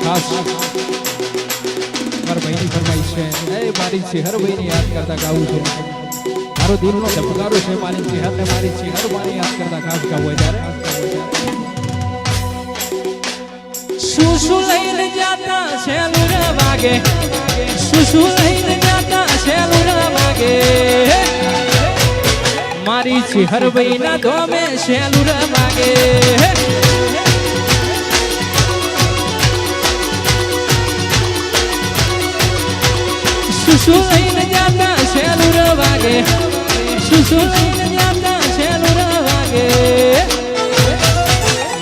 ખાસ મારા ભાઈની ફરમાઈશ છે એ મારી ચહેર ભાઈને યાદ કરતા ગાવું છે મારો દિલનો ધબકારો છે મારી ચહેરને મારી ચહેર મારી યાદ કરતા ખાસ ગાવું ત્યારે શું લઈને જાતા શેલુર વાગે શું લઈને જાતા શેલુર વાગે મારી ચહેર ભાઈના ધોમે શેલુર વાગે શું લઈને જાતા શેલુર વાગે શું લઈને જાતા શેલુર વાગે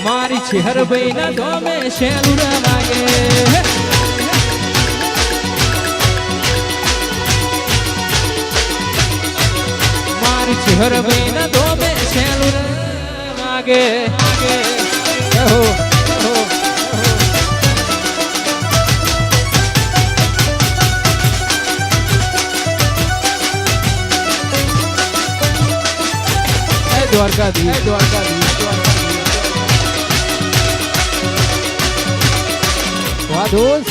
મારી ચહેર ભાઈના ધોમે શેલુર વાગે મારી ચહેર ભાઈના ધોમે શેલુર વાગે દ્વારકાધીશ વાદોસ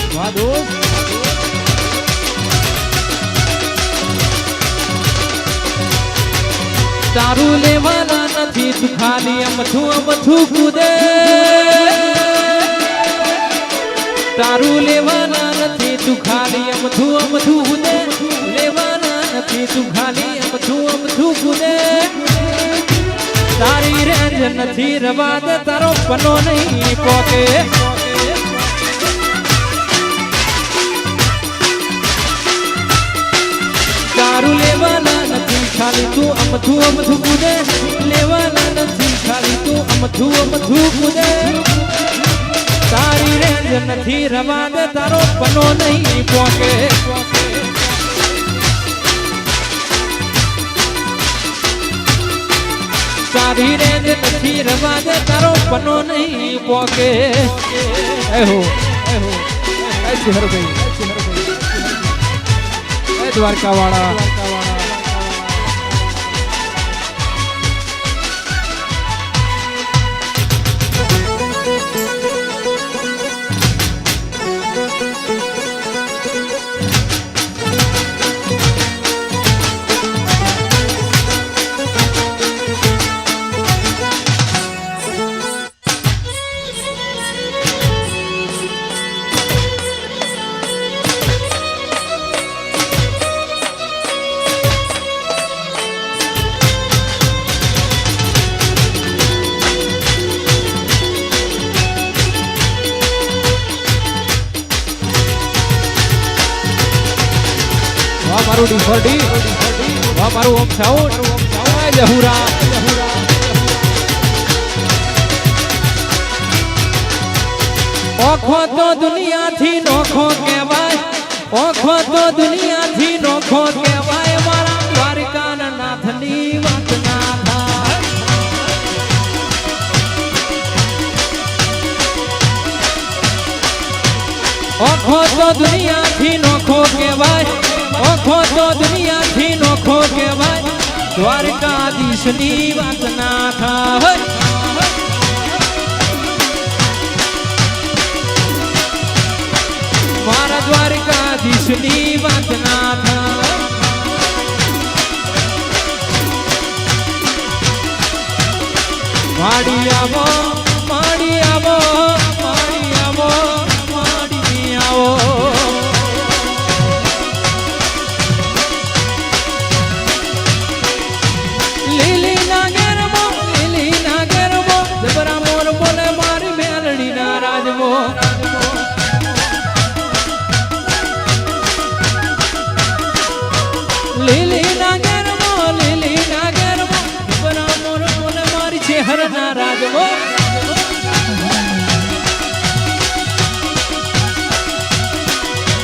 તારું લેવાના નથી તું ખાલી અમથું કૂદે તારું લેવાના નથી તું ખાલી અમથું કૂદે લેવાના નથી તું ખાલી અમથું કૂદે તારી રેન્જ નથી રવા દે તારો પનો નહીં પોકે તારું લેવાના નથી ખાલી તું અમથું કૂદે લેવાના નથી ખાલી તું અમથું કૂદે તારી રેન્જ નથી રવા દે તારો પનો નહીં પોકે તારી રેન્જ નથી રવા દે તારો પનો નહીં પોકે એહો એ ચહેરભાઈ એ દ્વારકા વાળા મારું ડીફોડી વાહ મારું ઓમ સાઉન્ડ લહુરા ઓખો તો દુનિયાથી નોખો કહેવાય ઓખો તો દુનિયાથી નોખો કહેવાય મારા દ્વારકાના નાથની વાત ના થાય ઓખો તો દુનિયાથી નોખો કહેવાય ઓખો તો દુનિયાથી નોખો કહેવાય દ્વારકાધીશની વાત ના થાય મારા દ્વારકાધીશની વાત ના થાય માડી આવો માડી આવો માડી આવો માડી આવો લીલી નાગર મોર મારી ચહેર ના રાજવો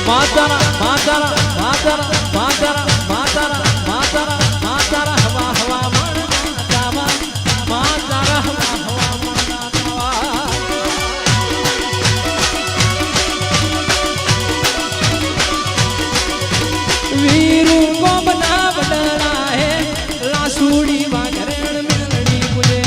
માતારા માતારા માતારા માતારા માતારા માતારા માતારા હવા હવા માતારા માતારા હવા હવા માતારા વીરુ કો બના બદલા હે લાસુડી વાગરણ મેલડી મુજે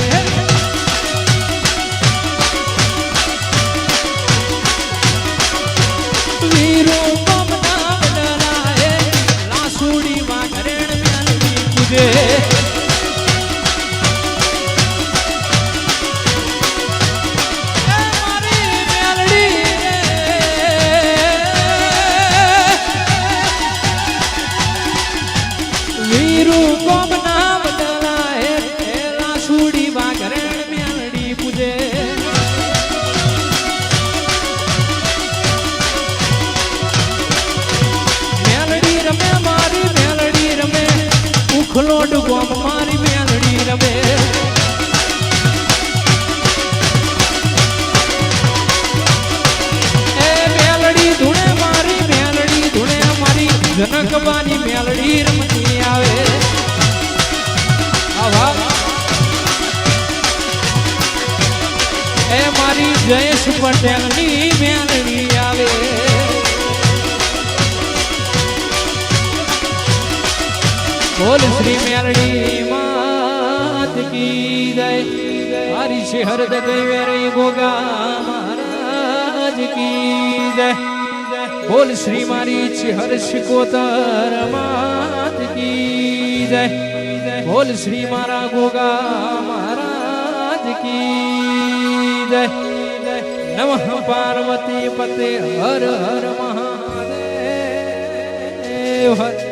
જનકબાની મેલડી રમતી આવે આવા એ મારી જયેશ પટેલની મેલડી આવે બોલ શ્રી મેલડી માત કી જય મારી શહેર ગઈ વેરે ગોગા મહારાજ કી જય બોલ શ્રી મારી શહેર શિકોતર માત કી જય બોલ શ્રી મારા ગોગા મહારાજ કી જય નમઃ પાર્વતી પતે હર હર મહાદેવ હર